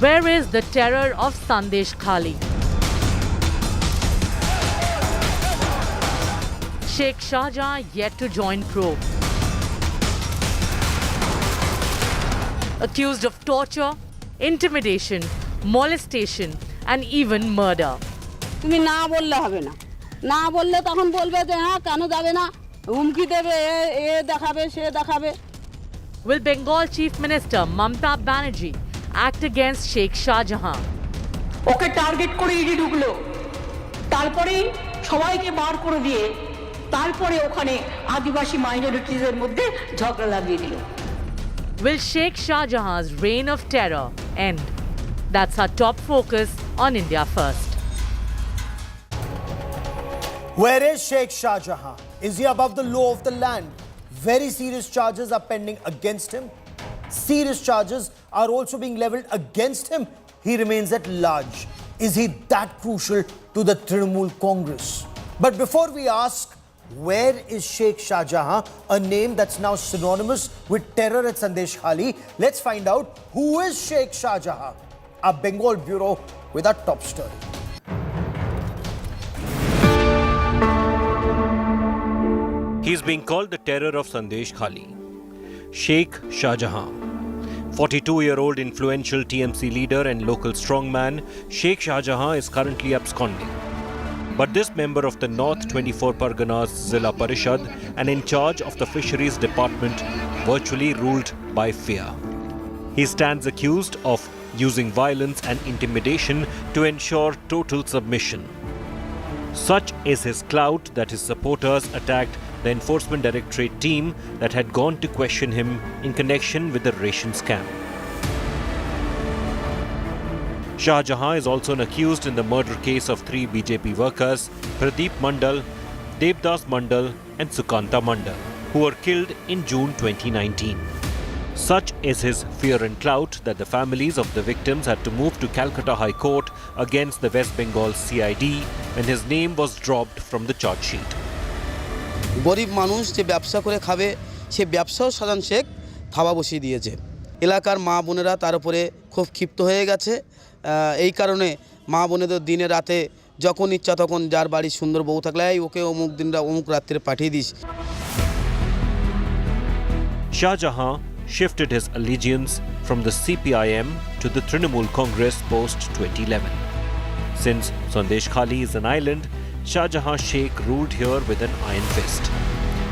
Where is the terror of Sandeshkhali? Sheikh Shahjahan yet to join probe. Accused of torture, intimidation, molestation and even murder. তুমি না বললে হবে না, না বললে তখন বলবে যে হ্যাঁ কেন যাবে না, হুমকি দেবে, এ দেখাবে সে দেখাবে। Will Bengal Chief Minister Mamta Banerjee act against Sheikh Shahjahan? Okay target করে ইডি ঢুকলো, তারপরে সবাইকে বার করে দিয়ে তারপরে ওখানে আদিবাসী মাইনরিটিজের মধ্যে ঝগড়া লাগিয়ে দিল। Will Sheikh Shahjahan's reign of terror end? That's our top focus on India First. Where is Sheikh Shahjahan? Is he above the law of the land? Very serious charges are pending against him. Serious charges are also being leveled against him. He remains at large. Is he that crucial to the Trinamool Congress? But before we ask, where is Sheikh Shahjahan, a name that's now synonymous with terror at Sandeshkhali, let's find out who is Sheikh Shahjahan. Our Bengal Bureau with our top story. He's being called the terror of Sandeshkhali. Sheikh Shajahan. 42-year-old influential TMC leader and local strongman, Sheikh Shahjahan is currently absconding. But this member of the North 24 Parganas Zilla Parishad and in charge of the Fisheries Department virtually ruled by fear. He stands accused of using violence and intimidation to ensure total submission. Such is his clout that his supporters attacked the Enforcement Directorate team that had gone to question him in connection with the ration scam. Shahjahan is also an accused in the murder case of 3 BJP workers, Pradeep Mandal, Devdas Mandal and Sukanta Mandal, who were killed in June 2019. Such is his fear and clout that the families of the victims had to move to Calcutta High Court against the West Bengal CID when his name was dropped from the charge sheet. গরিব মানুষ যে ব্যবসা করে খাবে সে ব্যবসাও শাহজাহান শেখ থাবা বসিয়ে দিয়েছে। এলাকার মা বোনেরা তার উপরে খুব ক্ষিপ্ত হয়ে গেছে। এই কারণে মা বোনেদের দিনে রাতে যখন ইচ্ছা তখন যার বাড়ি সুন্দর বউ থাকলে ওকে অমুক দিনটা অমুক রাত্রে পাঠিয়ে this. Shahjahan shifted his allegiance from the CPIM to the Trinamool Congress post 2011. Since Sandeshkhali is an island, Shajahan Sheikh ruled here with an iron fist.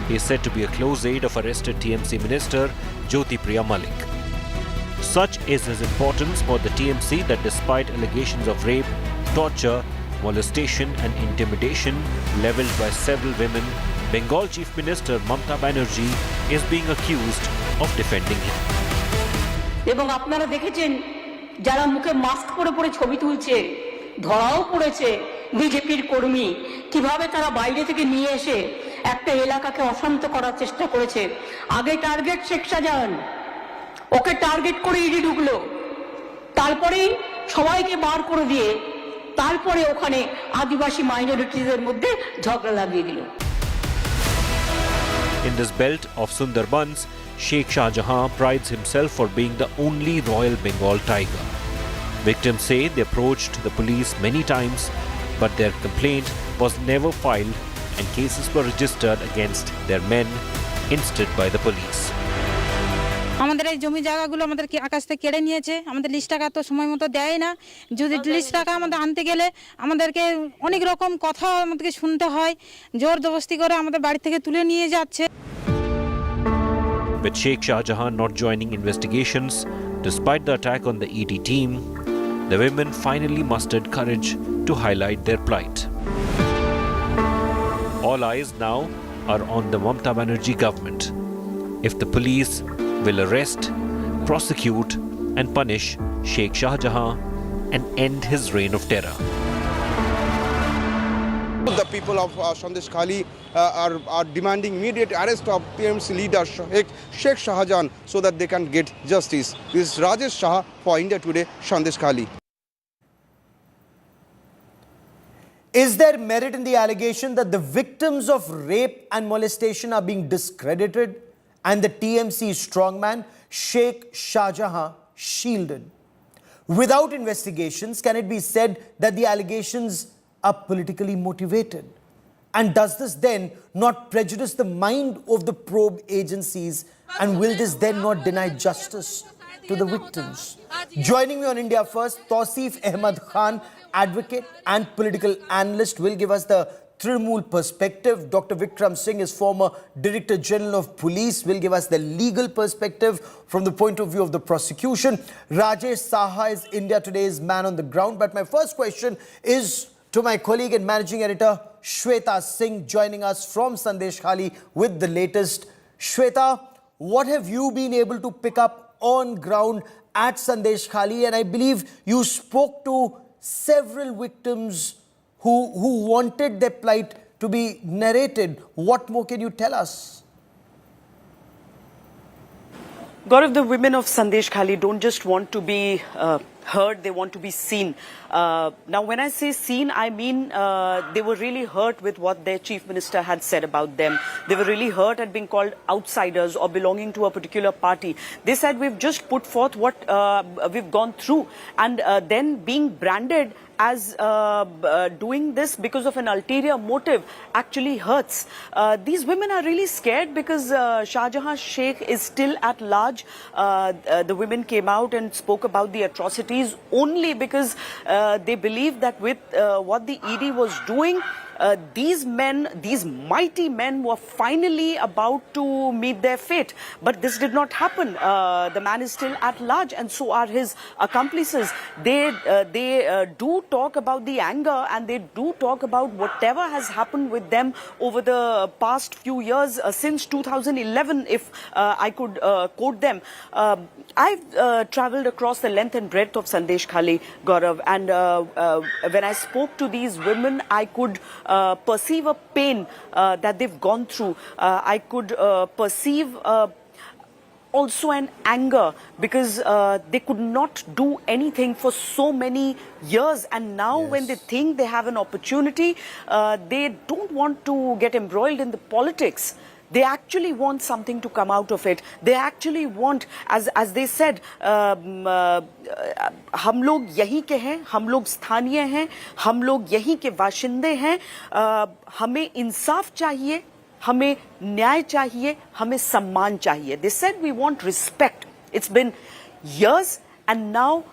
He is said to be a close aide of arrested TMC minister Jyoti Malik. Such is his importance for the TMC that despite allegations of rape, torture, molestation and intimidation levelled by several women, Bengal Chief Minister Mamta Banerjee is being accused of defending him. এবং আপনারা দেখেছেন যারা মুখে mask পরে পরে ছবি তুলছে, ধরাও পড়েছে বিজেপির কর্মী, কিভাবে তারা বাইরে থেকে নিয়ে এসে একটা এলাকাকে অশান্ত করার চেষ্টা করেছে। আগে টার্গেট শেখ শাহজাহান, ওকে টার্গেট করে ইডি ঢুকলো, তারপরেই সবাইকে বার করে দিয়ে তারপরে ওখানে আদিবাসী মাইনরিটিজের মধ্যে ঝগড়া লাগিয়ে দিল। In this belt of Sundarbans, Sheikh Shahjahan prides himself for being the only Royal Bengal tiger. Victims say they approached the police many times, but their complaint was never filed and cases were registered against their men instead by the police. আমাদের এই জমি জায়গাগুলো আমাদের আকাশ থেকে কেড়ে নিয়েছে, আমাদের list টাকা তো সময় মতো দেয় না। যদি লিস্ট টাকা আমাদের আনতে গেলে আমাদেরকে অনেক রকম কথা আমাদেরকে শুনতে হয়, জোর জবরদস্তি করে আমাদের বাড়ি থেকে তুলে নিয়ে যাচ্ছে। With Sheikh Shahjahan not joining investigations, despite the attack on the ED team, the women finally mustered courage to highlight their plight. All eyes now are on the Mamta Banerjee government. If the police will arrest, prosecute and punish Sheikh Shahjahan and end his reign of terror. The people of Sandeshkhali are demanding immediate arrest of TMC leader Sheikh Shahjahan so that they can get justice. This is Rajesh Shah for India Today, Sandeshkhali. Is there merit in the allegation that the victims of rape and molestation are being discredited and the TMC strongman Sheikh Shahjahan shielded? Without investigations, can it be said that the allegations are politically motivated? And does this then not prejudice the mind of the probe agencies, and will this then not deny justice to the victims? Joining me on India First, Tausif Ahmed Khan, advocate and political analyst, will give us the Trinamool perspective. Dr. Vikram Singh is former Director General of Police, will give us the legal perspective from the point of view of the prosecution. Rajesh Saha is India Today's man on the ground. But my first question is to my colleague and managing editor, Shweta Singh, joining us from Sandeshkhali with the latest. Shweta, what have you been able to pick up on ground at Sandeshkhali? And I believe you spoke to several victims who wanted their plight to be narrated. What more can you tell us? Gaurav, the women of Sandeshkhali don't just want to be heard, they want to be seen. Now, when I say seen, I mean they were really hurt with what their chief minister had said about them. They were really hurt at being called outsiders or belonging to a particular party. They said, we've just put forth what we've gone through, and then being branded as doing this because of an ulterior motive actually hurts. These women are really scared because Shajahan Sheikh is still at large. The women came out and spoke about the atrocities only because they believe that with what the ED was doing, these men, these mighty men, were finally about to meet their fate. But this did not happen. The man is still at large, and so are his accomplices. They do talk about the anger, and they do talk about whatever has happened with them over the past few years, since 2011, if I could quote them. I've traveled across the length and breadth of Sandeshkhali, Gaurav, and when I spoke to these women, I could perceive a pain that they've gone through. I could perceive also an anger because they could not do anything for so many years, and now when they think they have an opportunity, they don't want to get embroiled in the politics. They actually want something to come out of it. They actually want, as they said, हम लोग यहीं के हैं, हम लोग स्थानीय हैं, हम लोग यहीं के बाशिंदे हैं, हमें इंसाफ चाहिए, हमें न्याय चाहिए, हमें सम्मान चाहिए. They said we want respect. It's been years, and now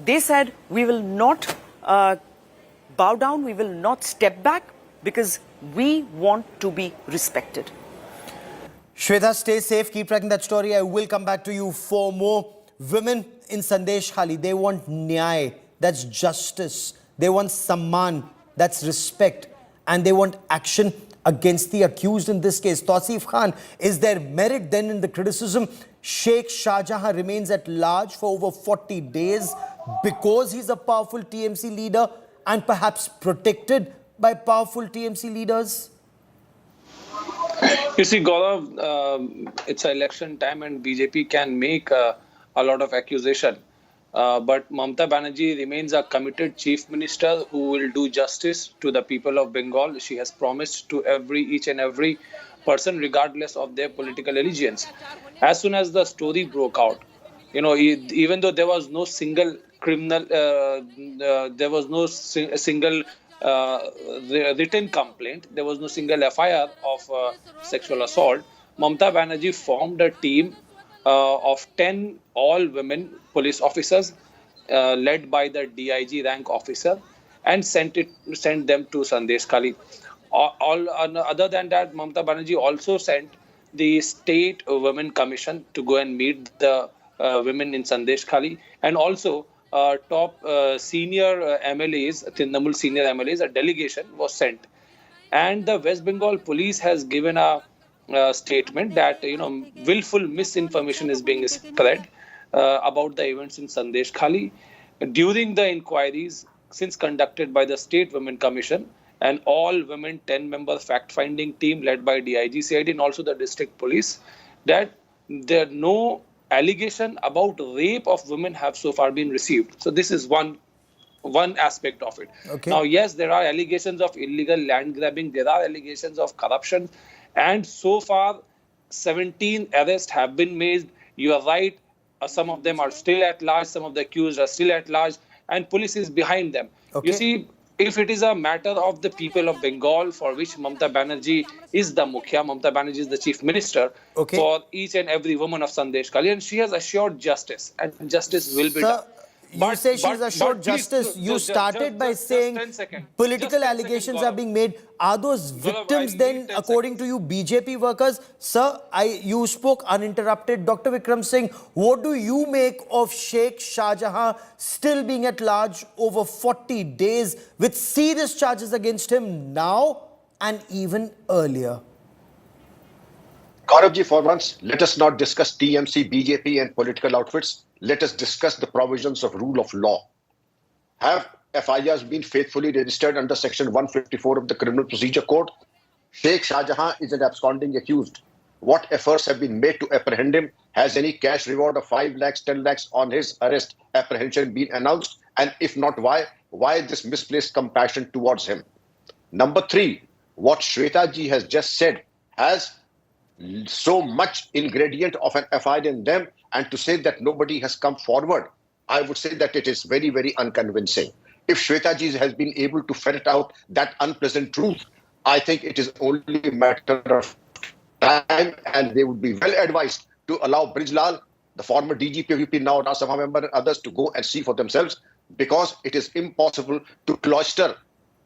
they said we will not bow down, we will not step back, because we want to be respected. Shweta, stay safe. Keep tracking that story. I will come back to you for more. Women in Sandeshkhali, they want nyay, that's justice. They want samman, that's respect. And they want action against the accused in this case. Tausif Khan, is there merit then in the criticism? Sheikh Shahjahan remains at large for over 40 days because he's a powerful TMC leader and perhaps protected by powerful TMC leaders? You see, Gaurav, it's an election time and BJP can make a lot of accusation. But Mamata Banerjee remains a committed chief minister who will do justice to the people of Bengal. She has promised to each and every person, regardless of their political allegiance. As soon as the story broke out, even though there was no single criminal, there was no single written complaint, there was no single FIR of sexual assault, Mamata Banerjee formed a team of 10 all-women police officers led by the DIG rank officer and sent them to Sandeshkhali. Other than that, Mamata Banerjee also sent the State Women Commission to go and meet the women in Sandeshkhali, and also top senior MLAs, Trinamool senior MLAs, a delegation was sent. And the West Bengal police has given a statement that willful misinformation is being spread about the events in Sandeshkhali. During the inquiries since conducted by the State Women Commission, an all-women 10-member fact-finding team led by DIG CID and also the district police, that there are no allegation about rape of women have so far been received. So this is one aspect of it. Okay. Now, yes, there are allegations of illegal land grabbing, there are allegations of corruption, and so far 17 arrests have been made. You are right, some of them are still at large, some of the accused are still at large, and police is behind them. Okay. You see, if it is a matter of the people of Bengal, for which Mamata Banerjee is the Mukhya, Mamata Banerjee is the chief minister Okay. for each and every woman of Sandeshkhali, and she has assured justice, and justice will be done. You say she's assured justice. You started by saying 10 seconds. political Just 10 allegations seconds, are Gaurav. being made. Are those victims I then, need 10 according to you, BJP workers? Sir, you spoke uninterrupted. Dr. Vikram Singh, what do you make of Sheikh Shahjahan still being at large over 40 days with serious charges against him now and even earlier? Gaurav ji, for once, let us not discuss TMC, BJP and political outfits. Let us discuss the provisions of rule of law. Have FIRs been faithfully registered under Section 154 of the Criminal Procedure Code? Sheikh Shahjahan is an absconding accused. What efforts have been made to apprehend him? Has any cash reward of 5 lakhs, 10 lakhs on his arrest, apprehension been announced? And if not, why? Why this misplaced compassion towards him? Number 3, what Shweta ji has just said has so much ingredient of an FIR in them, and to say that nobody has come forward, I would say that it is very, very unconvincing. If Shweta ji has been able to ferret out that unpleasant truth, I think it is only a matter of time, and they would be well advised to allow Brijlal, the former DGP of UP, now Rajya Sabha member, and others to go and see for themselves, because it is impossible to cloister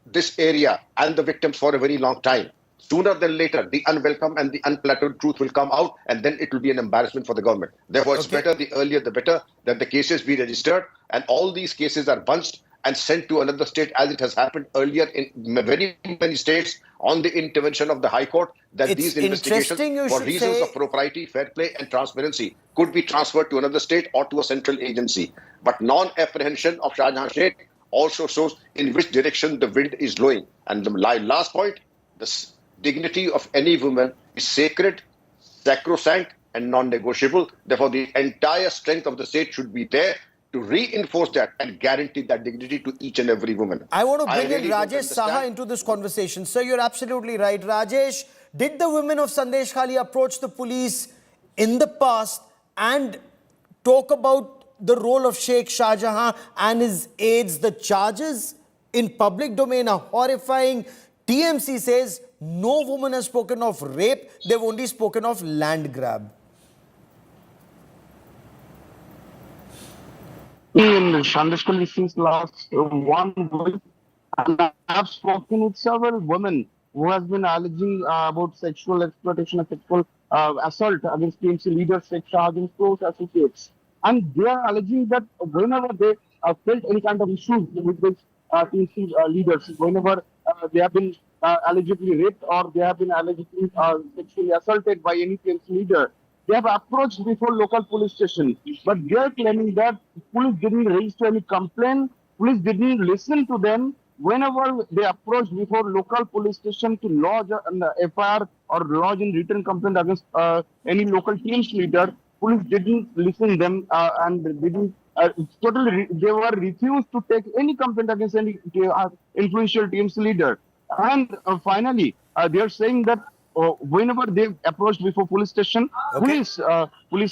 this area and the victims for a very long time. Sooner than later, the unwelcome and the unflattering truth will come out, and then it will be an embarrassment for the government. Therefore, it's better, the earlier the better, that the cases be registered, and all these cases are bunched and sent to another state, as it has happened earlier in very many states on the intervention of the High Court, that It's these investigations, for reasons of propriety, fair play and transparency, could be transferred to another state or to a central agency. But non-apprehension of Shajahan Sheikh also shows in which direction the wind is blowing. And the last point, the dignity of any woman is sacred, sacrosanct and non-negotiable. Therefore, the entire strength of the state should be there to reinforce that and guarantee that dignity to each and every woman. I want to bring in Rajesh Saha into this conversation. Sir, you're absolutely right. Rajesh, did the women of Sandeshkhali approach the police in the past and talk about the role of Sheikh Shahjahan and his aides? The charges in public domain are horrifying. TMC says no woman has spoken of rape. They've only spoken of land grab. In Sandeshkhali since last 1 week, and I have spoken with several women who has been alleging about sexual exploitation and sexual assault against TMC leaders Sheikh Shahjahan's close associates. And they are alleging that whenever they felt any kind of issues with these TMC leaders, whenever they have been allegedly raped or they have been allegedly sexually assaulted by any TMC leader, they have approached before local police station. But they are claiming that police didn't register any complaint, police didn't listen to them. Whenever they approached before local police station to lodge an FIR or lodge in written complaint against any local TMC leader, police didn't listen to them and didn't they were refused to take any complaint against any influential TMC leader. And finally, they are saying that whenever they approached before police station, police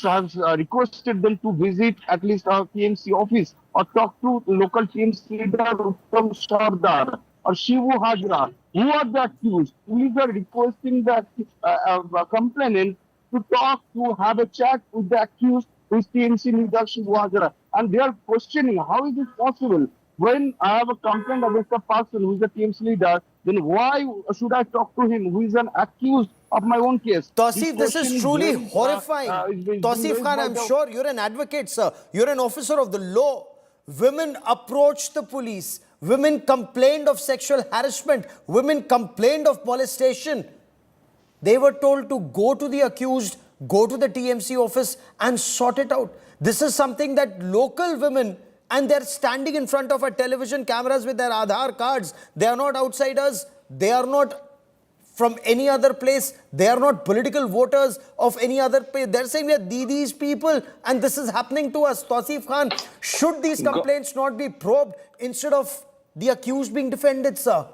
has requested them to visit at least our TMC office or talk to local TMC leader Uttam Sardar or Shivu Hajra, who are the accused. Police are requesting the complainant to talk, to have a chat with the accused, with TMC leader Shivu Hajra. And they are questioning, how is it possible? When I have a complaint against a person who is a TMC leader, then why should I talk to him who is an accused of my own case? Tausif, this is truly horrifying. Tausif Khan, I'm sure you're an advocate, sir. You're an officer of the law. Women approached the police. Women complained of sexual harassment. Women complained of molestation. They were told to go to the accused, go to the TMC office and sort it out. This is something that local women, and they're standing in front of our television cameras with their Aadhaar cards. They are not outsiders. They are not from any other place. They are not political voters of any other place. They're saying we are these people and this is happening to us. Tausif Khan, should these complaints not be probed instead of the accused being defended, sir?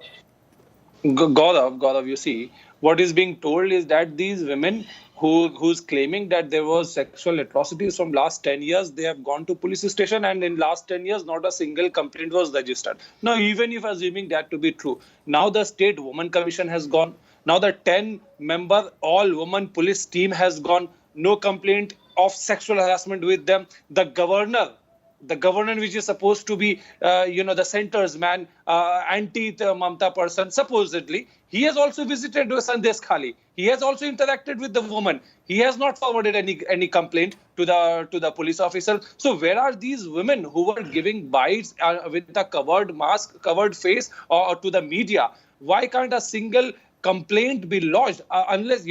Gaurav, you see, What is being told is that these women who's claiming that there was sexual atrocities from last 10 years, they have gone to police station, and in last 10 years not a single complaint was registered. Now, even if assuming that to be true, now the State Women Commission has gone, now the 10-member all woman police team has gone, no complaint of sexual harassment with them. The governor, which is supposed to be, the center's man, anti-Mamta person, supposedly, he has also visited Sandeshkhali. He has also interacted with the woman. He has not forwarded any complaint to the police officer. So where are these women who were giving bites with the covered mask, covered face, or to the media? Why can't a single complaint be lodged unless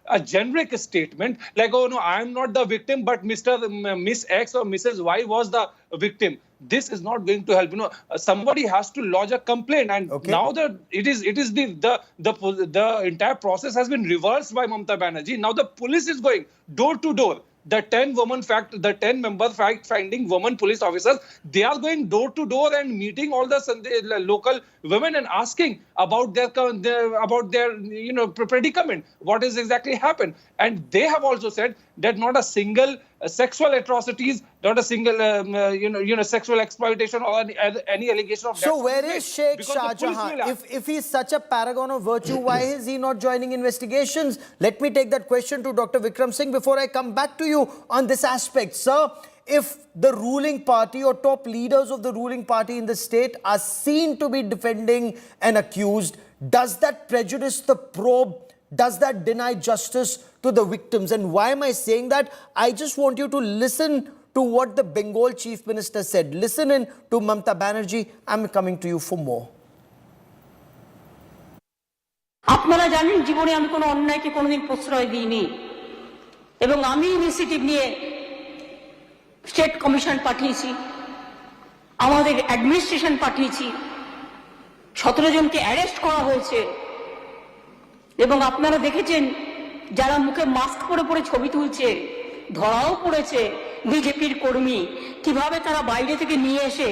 a generic statement like, oh no, I am not the victim, but Miss X or Mrs. Y was the victim? This is not going to help. Somebody has to lodge a complaint, and now that it is the entire process has been reversed by Mamata Banerjee. Now the police is going door to door. The 10-member fact-finding women police officers, they are going door to door and meeting all the local women and asking about their predicament, what is exactly happened. And they have also said that not a single sexual atrocities, not a single sexual exploitation or any allegation of that. So where is Sheikh Shahjahan? If he's such a paragon of virtue, why is he not joining investigations? Let me take that question to Dr. Vikram Singh before I come back to you on this aspect. Sir, if the ruling party or top leaders of the ruling party in the state are seen to be defending an accused, does that prejudice the probe? Does that deny justice to the victims? And why am I saying that? I just want you to listen to what the Bengal Chief Minister said. Listen in to Mamata Banerjee. I'm coming to you for more. আপনারা জানেন জীবনে আমি কোনো অন্যায়কে কোনোদিন প্রশ্রয় দিইনি, এবং আমি ইনিশিয়েটিভ নিয়ে স্টেট কমিশন পাঠিয়েছি, আমাদের অ্যাডমিনিস্ট্রেশন পাঠিয়েছি, 17 জনকে অ্যারেস্ট করা হয়েছে। এবং আপনারা দেখেছেন যারা মুখে মাস্ক পরে পরে ছবি তুলছে, ধরাও পড়েছে বিজেপির কর্মী, কিভাবে তারা বাইরে থেকে নিয়ে এসে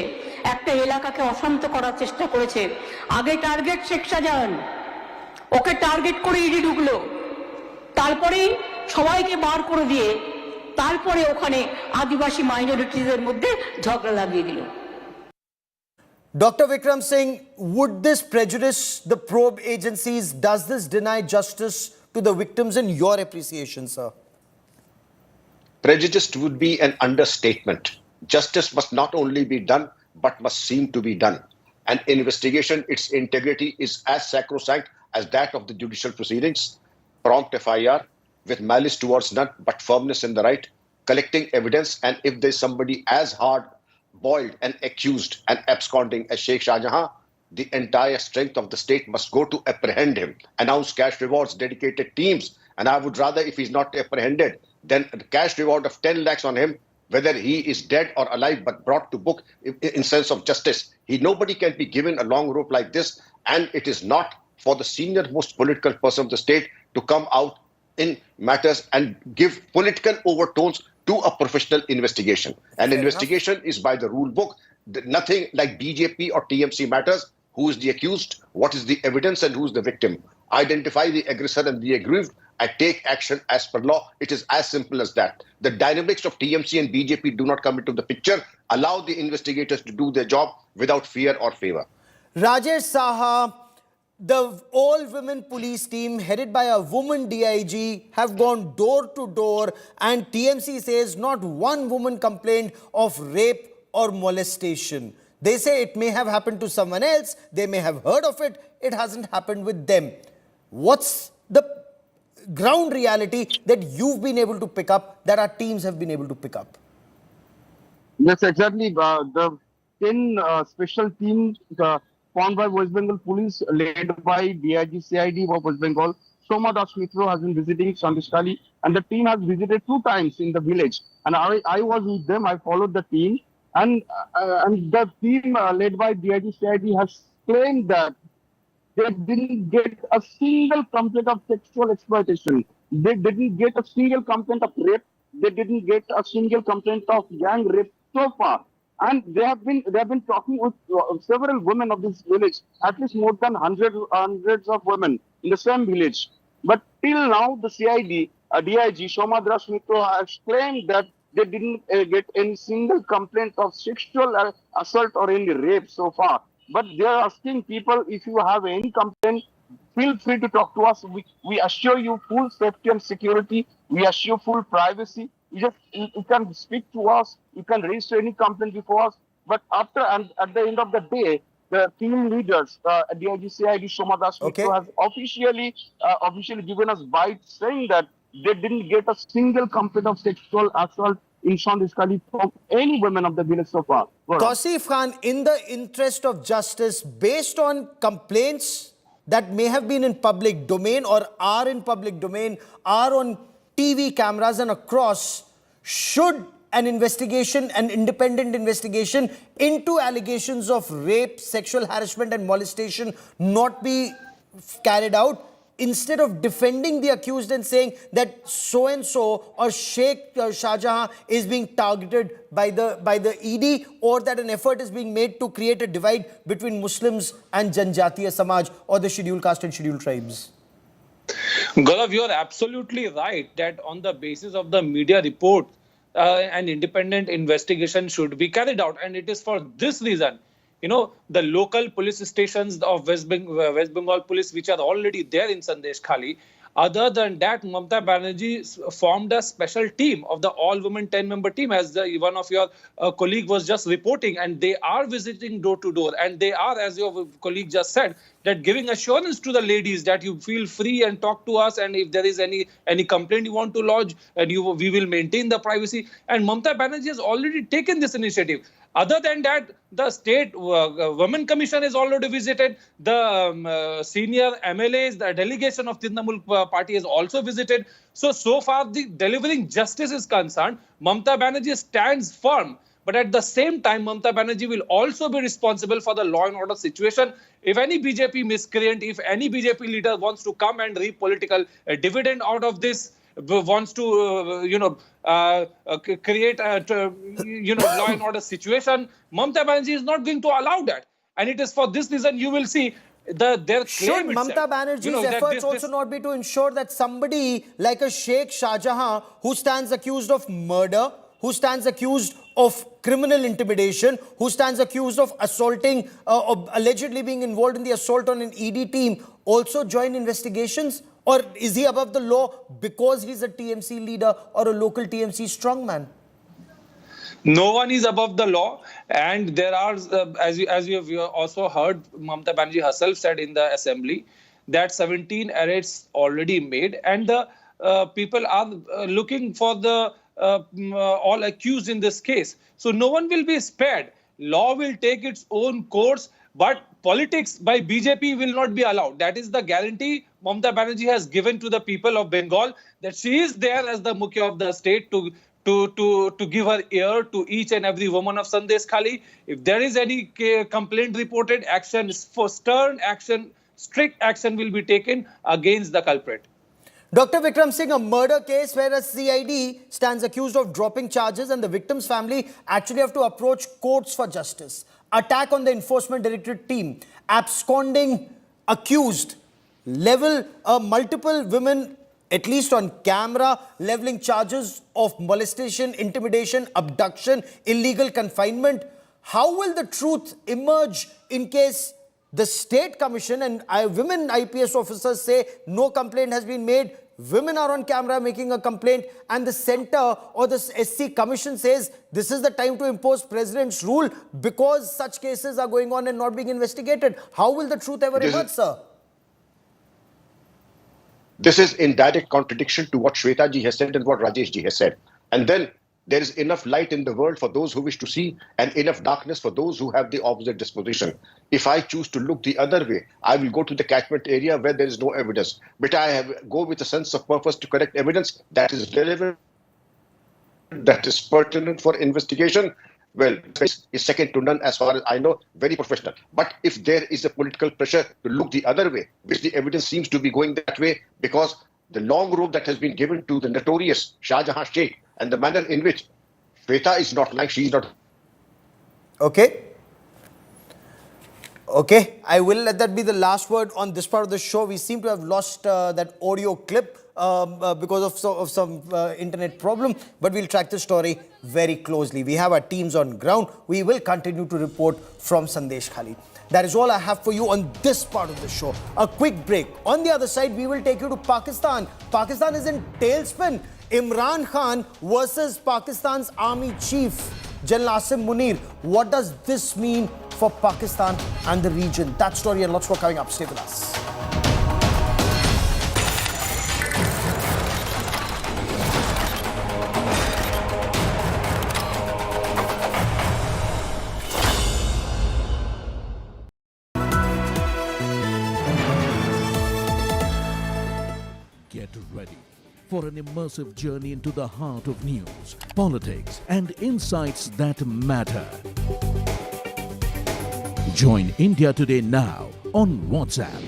একটা এলাকাকে অশান্ত করার চেষ্টা করেছে। আগে টার্গেট শেখ শাহজাহান, ওকে টার্গেট করে ইডি ঢুকলো, তারপরে সবাইকে বার করে দিয়ে তারপরে ওখানে আদিবাসী মাইনরিটিদের মধ্যে ঝগড়া লাগিয়ে দিল। Dr. Vikram Singh, would this prejudice the probe agencies? Does this deny justice to the victims in your appreciation, sir? Prejudice would be an understatement. Justice must not only be done, but must seem to be done. An investigation, its integrity is as sacrosanct as that of the judicial proceedings. Prompt FIR with malice towards none, but firmness in the right, collecting evidence, and if there's somebody as hard-boiled and accused and absconding as Sheikh Shahjahan, the entire strength of the state must go to apprehend him, announce cash rewards, dedicated teams, and I would rather, if he's not apprehended, then a cash reward of 10 lakhs on him, whether he is dead or alive, but brought to book in sense of justice. Nobody can be given a long rope like this, and it is not for the senior most political person of the state to come out in matters and give political overtones to a professional investigation. An investigation is by the rule book. Nothing like BJP or TMC matters. Who is the accused? What is the evidence? And who is the victim? Identify the aggressor and the aggrieved. I take action as per law. It is as simple as that. The dynamics of TMC and BJP do not come into the picture. Allow the investigators to do their job without fear or favor. Rajesh Saha, the all-women police team headed by a woman DIG have gone door to door, and TMC says not one woman complained of rape or molestation. They say it may have happened to someone else, they may have heard of it, it hasn't happened with them. What's the ground reality that you've been able to pick up, that our teams have been able to pick up? Yes, exactly. The 10 special teams formed by West Bengal Police, led by DIG CID of West Bengal, Soma Das Mitro, has been visiting Sandeshkhali, and the team has visited 2 times in the village. And I was with them. I followed the team, and the team led by DIG CID has claimed that they didn't get a single complaint of sexual exploitation. They didn't get a single complaint of rape. They didn't get a single complaint of gang rape so far. And they have been talking with several women of this village, at least more than hundreds of women in the same village. But till now, the CID, DIG, Somadra Smito has claimed that they didn't get any single complaint of sexual assault or any rape so far. But they are asking people, if you have any complaint, feel free to talk to us. We assure you full safety and security. We assure full privacy. You can speak to us. You can register any complaint before us. But after and at the end of the day, the team leaders, DIG CID Somadas has officially given us bites saying that they didn't get a single complaint of sexual assault in Sandeshkhali from any women of the village so far. Tausif Khan, in the interest of justice, based on complaints that may have been in public domain or are in public domain, are on TV cameras and across, should an investigation, an independent investigation into allegations of rape, sexual harassment and molestation not be carried out, instead of defending the accused and saying that so-and-so or Sheikh Shahjahan is being targeted by the ED, or that an effort is being made to create a divide between Muslims and Janjatiya Samaj or the scheduled caste and scheduled tribes? Gaurav, you are absolutely right that on the basis of the media report, an independent investigation should be carried out. And it is for this reason, the local police stations of West Bengal police, which are already there in Sandeshkhali. Other than that, Mamata Banerjee formed a special team of the all-women 10-member team, as one of your colleague was just reporting, and they are visiting door to door, and they are, as your colleague just said, that giving assurance to the ladies that you feel free and talk to us, and if there is any complaint you want to lodge, and we will maintain the privacy. And Mamata Banerjee has already taken this initiative. Other than that, the state women commission is already visited. The senior MLAs, the delegation of Trinamool party has also visited. So far, the delivering justice is concerned, Mamata Banerjee stands firm. But at the same time, Mamata Banerjee will also be responsible for the law and order situation. If any BJP miscreant, if any BJP leader wants to come and reap political dividend out of this, wants to, create a, law and order situation, Mamata Banerjee is not going to allow that. And it is for this reason you will see their claim Should Mamata Banerjee's efforts also not be to ensure that somebody like a Sheikh Shahjahan, who stands accused of murder, who stands accused of criminal intimidation, who stands accused of assaulting, allegedly being involved in the assault on an ED team, also join investigations? Or is he above the law because he's a TMC leader or a local TMC strongman? No one is above the law, and there are, as you have also heard, Mamata Banerjee herself said in the assembly that 17 arrests already made, and the people are looking for the all accused in this case. So no one will be spared. Law will take its own course, but politics by BJP will not be allowed. That is the guarantee Mamata Banerjee has given to the people of Bengal, that she is there as the Mukhya of the state to give her ear to each and every woman of Sandeshkhali. If there is any complaint reported, action for stern action, strict action will be taken against the culprit. Dr. Vikram Singh, a murder case where a CID stands accused of dropping charges and the victim's family actually have to approach courts for justice. Attack on the Enforcement Directorate team, absconding accused, level multiple women, at least on camera, leveling charges of molestation, intimidation, abduction, illegal confinement. How will the truth emerge in case the state commission and women IPS officers say no complaint has been made, women are on camera making a complaint, and the center or the SC commission says this is the time to impose president's rule because such cases are going on and not being investigated? How will the truth ever emerge, sir? This is in direct contradiction to what Shweta ji has said and what Rajesh ji has said. And then there is enough light in the world for those who wish to see and enough darkness for those who have the opposite disposition. If I choose to look the other way, I will go to the catchment area where there is no evidence. But I go with a sense of purpose to collect evidence that is relevant, that is pertinent for investigation. Well, this is second to none as far as I know, very professional. But if there is a political pressure to look the other way, which the evidence seems to be going that way, because the long rope that has been given to the notorious Shajahan Sheikh and the manner in which Shweta is not lying, she is not. Okay. Okay, I will let that be the last word on this part of the show. We seem to have lost that audio clip because of some internet problem, but we'll track the story very closely. We have our teams on ground. We will continue to report from Sandeshkhali. That is all I have for you on this part of the show. A quick break. On the other side, we will take you to Pakistan. Pakistan is in tailspin. Imran Khan versus Pakistan's army chief, General Asim Munir. What does this mean for Pakistan and the region? That story and lots more coming up. Stay with us. Get ready for an immersive journey into the heart of news, politics, and insights that matter. Join India Today now on WhatsApp.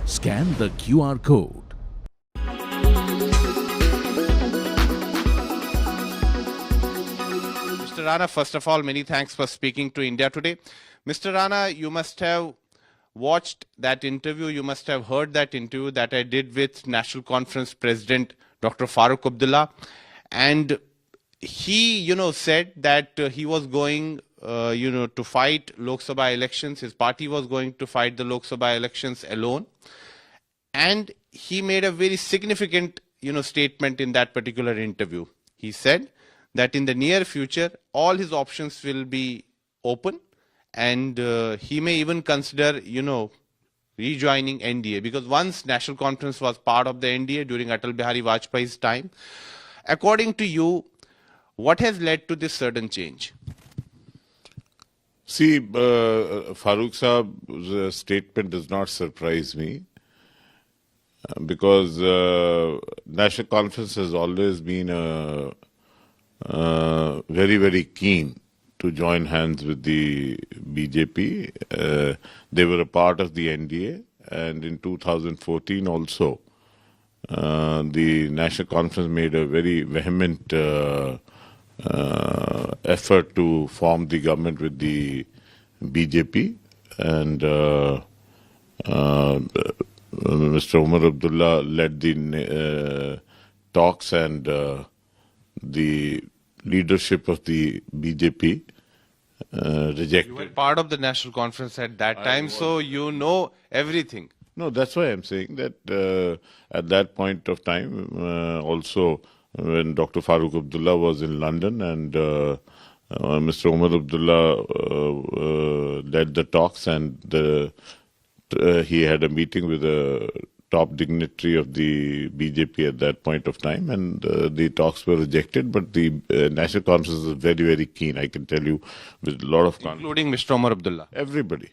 Scan the QR code. Mr. Rana, first of all, many thanks for speaking to India Today. Mr. Rana, you must have watched that interview, you must have heard that interview that I did with National Conference President Dr. Farooq Abdullah, and he, said that he was going, to fight Lok Sabha elections. His party was going to fight the Lok Sabha elections alone, and he made a very significant, statement in that particular interview. He said that in the near future, all his options will be open. And he may even consider, rejoining NDA, because once National Conference was part of the NDA during Atal Bihari Vajpayee's time. According to you, what has led to this sudden change? See, Farooq Saab's statement does not surprise me because National Conference has always been very, very keen to join hands with the BJP. They were a part of the NDA, and in 2014 also, the National Conference made a very vehement effort to form the government with the BJP, and Mr. Umar Abdullah led the talks, and the leadership of the BJP rejected. You were part of the National Conference at that time, so you know everything. No, that's why I'm saying that at that point of time, also when Dr. Farooq Abdullah was in London, and Mr. Umar Abdullah led the talks, and he had a meeting with a top dignitary of the BJP at that point of time, and the talks were rejected. But the National Conference was very, very keen, I can tell you, with a lot of confidence. Including Mr. Umar Abdullah. Everybody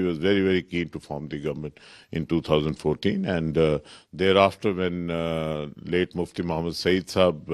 was very, very keen to form the government in 2014. And thereafter, when late Mufti Muhammad Saeed Saab